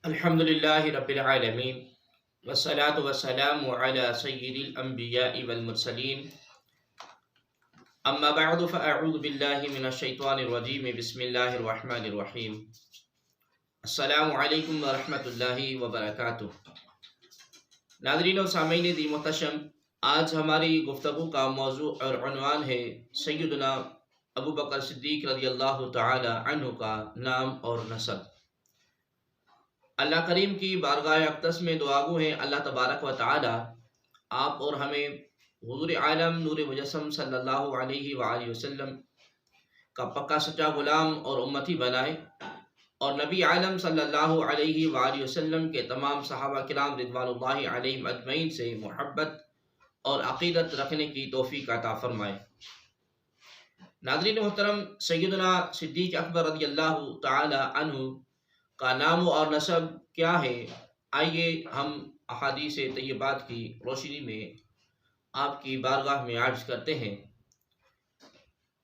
الحمد للہ رب العالمین والصلاة والسلام علی سید الانبیاء والمرسلین اما بعد فاعوذ باللہ من الشیطان الرجیم بسم اللہ الرحمن الرحیم السلام علیکم ورحمۃ اللہ وبرکاتہ۔ ناظرین و سامعین دی محتشم، آج ہماری گفتگو کا موضوع اور عنوان ہے سیدنا ابو بکر صدیق رضی اللہ تعالی عنہ کا نام اور نسب۔ اللہ کریم کی بارگاہ اقدس میں دعا گو ہیں اللہ تبارک و تعالی آپ اور ہمیں حضور عالم نور مجسم صلی اللہ علیہ وآلہ وسلم کا پکا سچا غلام اور امتی بنائے، اور نبی عالم صلی اللہ علیہ وآلہ وسلم کے تمام صحابہ کرام رضوان اللہ علیہم اجمعین سے محبت اور عقیدت رکھنے کی توفیق عطا فرمائے۔ ناظرین محترم، سیدنا صدیق اکبر رضی اللہ تعالی عنہ کا نام اور نسب کیا ہے؟ آئیے ہم احادیث طیبات کی روشنی میں آپ کی بارگاہ میں عرض کرتے ہیں۔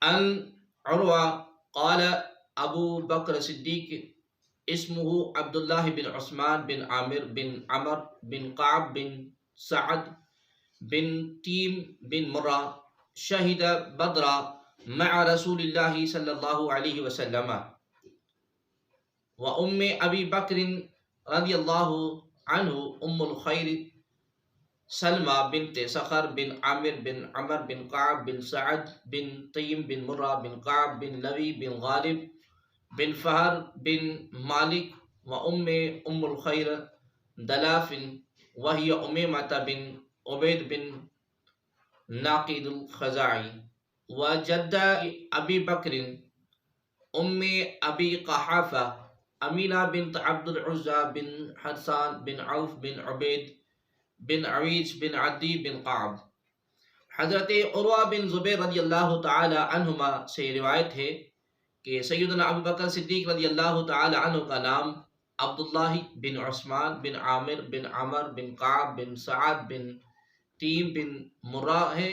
ان عروہ قال ابو بکر صدیق اسمہ عبداللہ بن عثمان بن عامر بن عمر بن قعب بن سعد بن تیم بن مرہ شہد بدرا مع رسول اللہ صلی اللہ علیہ وسلم وأم أبي بكر رضي الله عنه أم الخير سلمى بنت صخر بن عامر بن عمر بن قعب بن سعد بن تيم بن مرة بن قعب بن لوي بن غالب بن فهر بن مالك أم الخير دلاف وهي أميمة بن عبيد بن ناقد الخزاعي وجدة أبي بكر أم أبي قحافة امینہ بنت عبد العزى بن حسان بن عوف بن عبید بن عویج بن عدی بن قعب۔ حضرت عروہ بن زبیر رضی اللہ تعالی عنہما سے روایت ہے کہ سیدنا ابو بکر صدیق رضی اللہ تعالی عنہ کا نام عبداللہ بن عثمان بن عامر بن عمر بن قعب بن سعد بن تیم بن مرہ ہے۔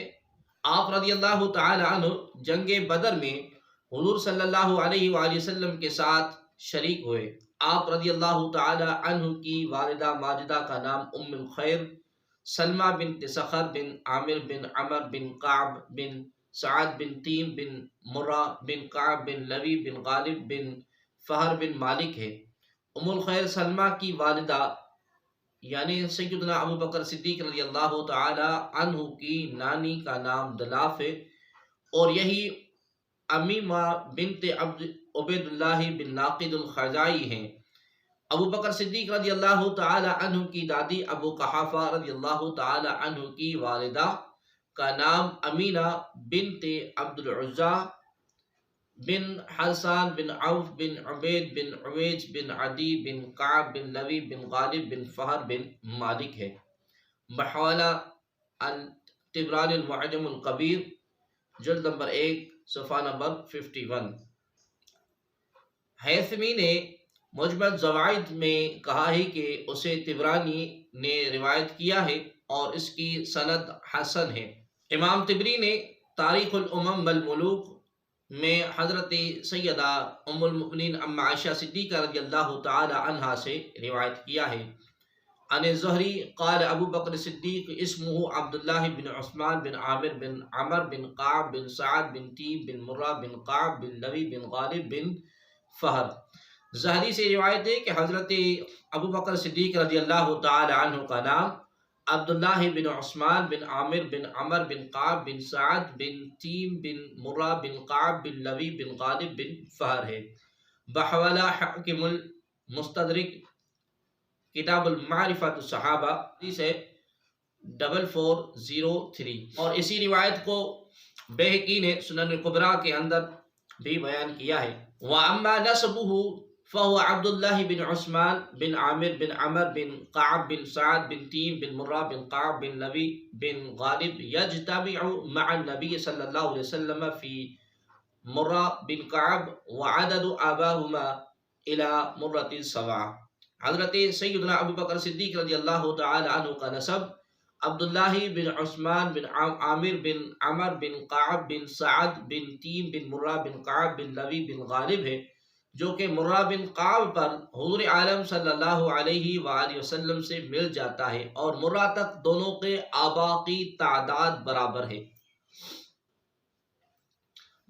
آپ رضی اللہ تعالی عنہ جنگ بدر میں حضور صلی اللہ علیہ وآلہ وسلم کے ساتھ شریک ہوئے۔ آپ رضی اللہ تعالی عنہ کی والدہ ماجدہ کا نام ام الخیر سلمہ بنت صخر بن عامر بن عمر بن قعب بن سعد بن تیم بن مرہ بن قعب بن لوی بن غالب بن فہر بن مالک ہے۔ ام الخیر سلمہ کی والدہ یعنی سیدنا ابو بکر صدیق رضی اللہ تعالی عنہ کی نانی کا نام دلاف ہے، اور یہی امیمہ بنت عبید اللہ بن ناقد الخزاعی ہیں۔ ابو بکر صدیق رضی اللہ تعالی عنہ کی دادی ابو قحافہ رضی اللہ تعالی عنہ کی والدہ کا نام امینہ بنت عبد العزى بن حسان بن عوف بن عبید بن عویج بن عدی بن قعب بن لوی بن غالب بن فہر بن مالک ہے۔ بحوالہ الطبرانی المعجم الکبیر جلد نمبر 1 صفحہ نمبر 51۔ حیثمی نے مجمع زوائد میں کہا ہے کہ اسے طبرانی نے روایت کیا ہے اور اس کی سند حسن ہے۔ امام طبری نے تاریخ الامم والملوک میں حضرت سیدہ ام المؤمنین ام عائشہ صدیقہ رضی اللہ تعالی عنہا سے روایت کیا ہے۔ عن الزہری قال ابو بکر صدیق اسمہ عبداللہ بن عثمان بن عامر بن عمر بن قعب بن سعد بن تیم بن مرہ بن قعب بن لوی بن غالب بن فہر۔ زہری سے روایت ہے کہ حضرت ابو بکر صدیق رضی اللہ تعالی عنہ کا نام عبداللہ بن عثمان بن عامر بن عمر بن قعب بن سعد بن تیم بن مرہ بن قعب بن لوی بن غالب بن فہر ہے۔ بحوالہ حاکم المستدرک کتاب المعرفۃ الصحابہ سے 4403، اور اسی روایت کو بیہقی نے سنن الکبریٰ کے اندر بھی بیان کیا ہے۔ وَأَمَّا نَسْبُهُ فهو عبد الله بن عثمان بن عامر بن عمر بن قعب بن سعد بن تیم بن مرہ بن قعب بن لوی بن غالب يجتمع مع النبي صلی اللہ علیہ وسلم في مرہ بن قعب وعدد آباهما الى مرة سبعة۔ حضرت سیدنا ابو بکر صدیق رضی اللہ تعالی عنہ کا نسب عبداللہ بن عثمان بن عامر بن عمر بن قعب بن سعد بن تیم بن مرہ بن قعب بن لوی بن غالب ہے، جو کہ مرہ بن قعب پر حضور عالم صلی اللہ علیہ وآلہ وسلم سے مل جاتا ہے، اور مرہ تک دونوں کے آبا کی تعداد برابر ہے۔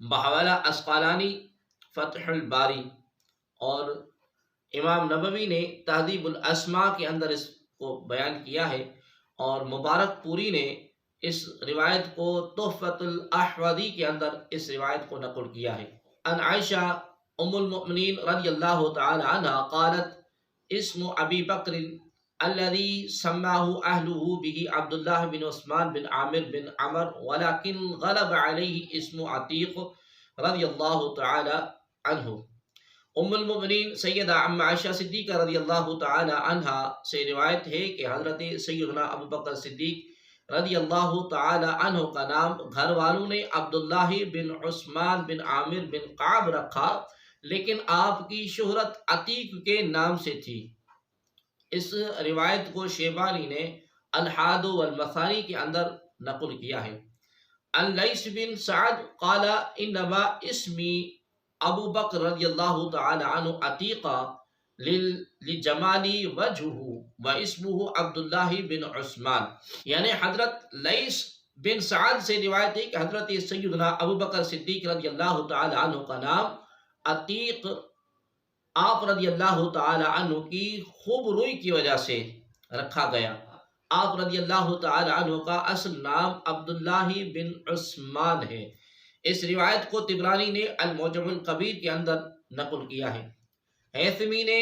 بحوالہ اسقلانی فتح الباری اور امام نبوی نے تہذیب الاسماء کے اندر اس کو بیان کیا ہے، اور مبارک پوری نے اس روایت کو تحفۃ الاحوذی کے اندر اس روایت کو نقل کیا ہے۔ ان عائشہ ام المؤمنین رضی اللہ تعالی عنہ قالت اسم ابی بکر الذي سماه اهله به عبد الله بن عثمان بن عامر بن عمر ولكن غلب عليه اسم عتیق رضی اللہ تعالی عنہ۔ ام المؤمنین سیدہ ام عائشہ صدیقہ رضی اللہ تعالی عنہ سے روایت ہے کہ حضرت سیدنا ابو بکر صدیق رضی اللہ تعالی عنہ کا نام گھر والوں نے عبداللہ بن عثمان بن عامر بن قعب رکھا، لیکن آپ کی شہرت عتیق کے نام سے تھی۔ اس روایت کو شیبانی نے الحاد والمثانی کے اندر نقل کیا ہے۔ ان لیث بن سعد قال انما اسمی ابو بکر رضی اللہ تعالی عنہ عتیقہ لجمالی وجہہ واسمہ عبداللہ بن عثمان، یعنی حضرت لیث بن سعد سے روایت ہے کہ حضرت سیدنا ابو بکر صدیق رضی اللہ تعالی عنہ کا نام عتیق آپ رضی اللہ تعالی عنہ کی خوب روئی کی وجہ سے رکھا گیا۔ آپ رضی اللہ تعالی عنہ کا اصل نام عبداللہ بن عثمان ہے۔ اس روایت کو طبرانی نے المعجم الکبیر کے اندر نقل کیا ہے۔ حیثمی نے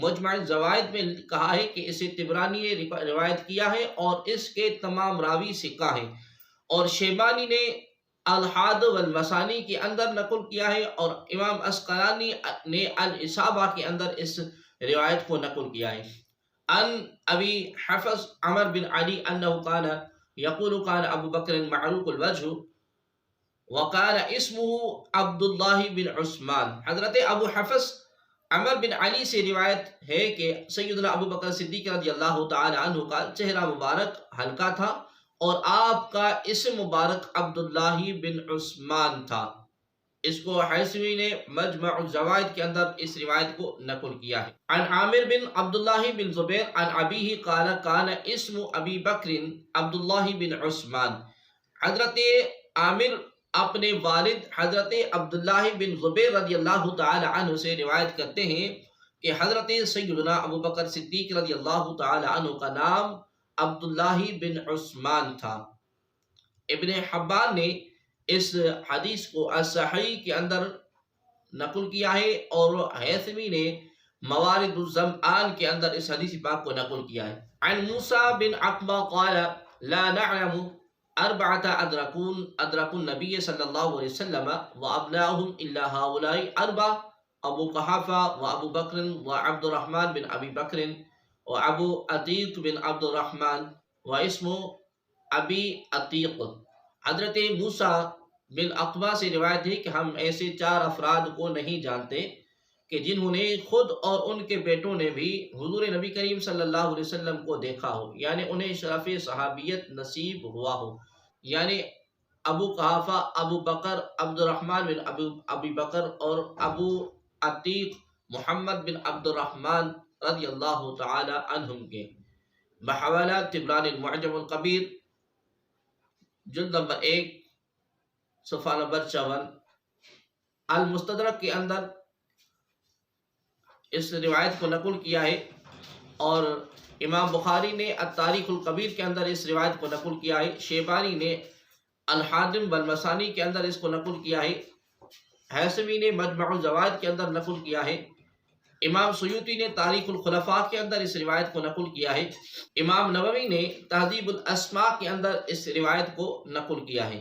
مجمع الزوائد میں کہا ہے کہ اسے طبرانی نے روایت کیا ہے اور اس کے تمام راوی ثقہ ہیں، اور شیبانی نے الحاد والمثانی کے اندر نقل کیا ہے، اور امام اسقلانی نے الاصابہ کے اندر اس روایت کو نقل کیا ہے۔ ان ابی حفص عمر بن علی انہ کان یقول کان ابو بکر معروق الوجہ وکان اسمہ عبداللہ بن عثمان۔ حضرت ابو حفص عمر بن علی سے روایت ہے کہ سیدنا ابو بکر صدیق رضی اللہ تعالی عنہ کا چہرہ مبارک ہلکا تھا، اور آپ کا اسم مبارک عبداللہ بن عثمان تھا۔ اس کو حیثمی نے مجمع الزوائد کے اندر اس روایت کو نقل کیا ہے۔ عن عامر بن عبداللہ بن زبیر عن ابیہ قال کان اسم ابی بکر عبداللہ بن عثمان۔ حضرت عامر اپنے والد حضرت عبداللہ بن زبیر رضی اللہ تعالی عنہ سے روایت کرتے ہیں کہ حضرت سیدنا ابو بکر صدیق رضی اللہ تعالی عنہ کا نام عبداللہ بن عثمان تھا۔ ابن حبان نے اس حدیث کو الصحیح کے اندر نقل کیا ہے، اور حیثمی نے موارد الظمآن کے اندر اس حدیث پاک کو نقل کیا ہے۔ عن موسیٰ بن عقبہ قال لا نعلم اربعۃ ادرکوا النبی صلی اللہ علیہ وسلم وابناؤہم الا ہؤلاء اربع ابو قحافہ وابو بکر وعبد الرحمن بن ابی بکر وابو عتیق بن عبد الرحمن واسم ابی عتیق۔ حضرت موسیٰ بن عقبہ سے روایت ہے کہ ہم ایسے 4 افراد کو نہیں جانتے کہ جنہوں نے خود اور ان کے بیٹوں نے بھی حضور نبی کریم صلی اللہ علیہ وسلم کو دیکھا ہو، یعنی انہیں شرف صحابیت نصیب ہوا ہو، یعنی ابو قحافہ، ابو بکر، عبد الرحمن بن ابی بکر اور ابو عتیق محمد بن عبد الرحمن رضی اللہ تعالی عنہم کے۔ بحوالہ طبرانی المعجم الکبیر جلد نمبر 1 صفحہ نمبر 54، المستدرک کے اندر اس روایت کو نقل کیا ہے، اور امام بخاری نے التاریخ الکبیر کے اندر اس روایت کو نقل کیا ہے۔ شیبانی نے الحادم والمثانی کے اندر اس کو نقل کیا ہے۔ حیثمی نے مجمع الزوائد کے اندر نقل کیا ہے۔ امام سیوطی نے تاریخ الخلفاء کے اندر اس روایت کو نقل کیا ہے۔ امام نووی نے تہذیب الاسماء کے اندر اس روایت کو نقل کیا ہے۔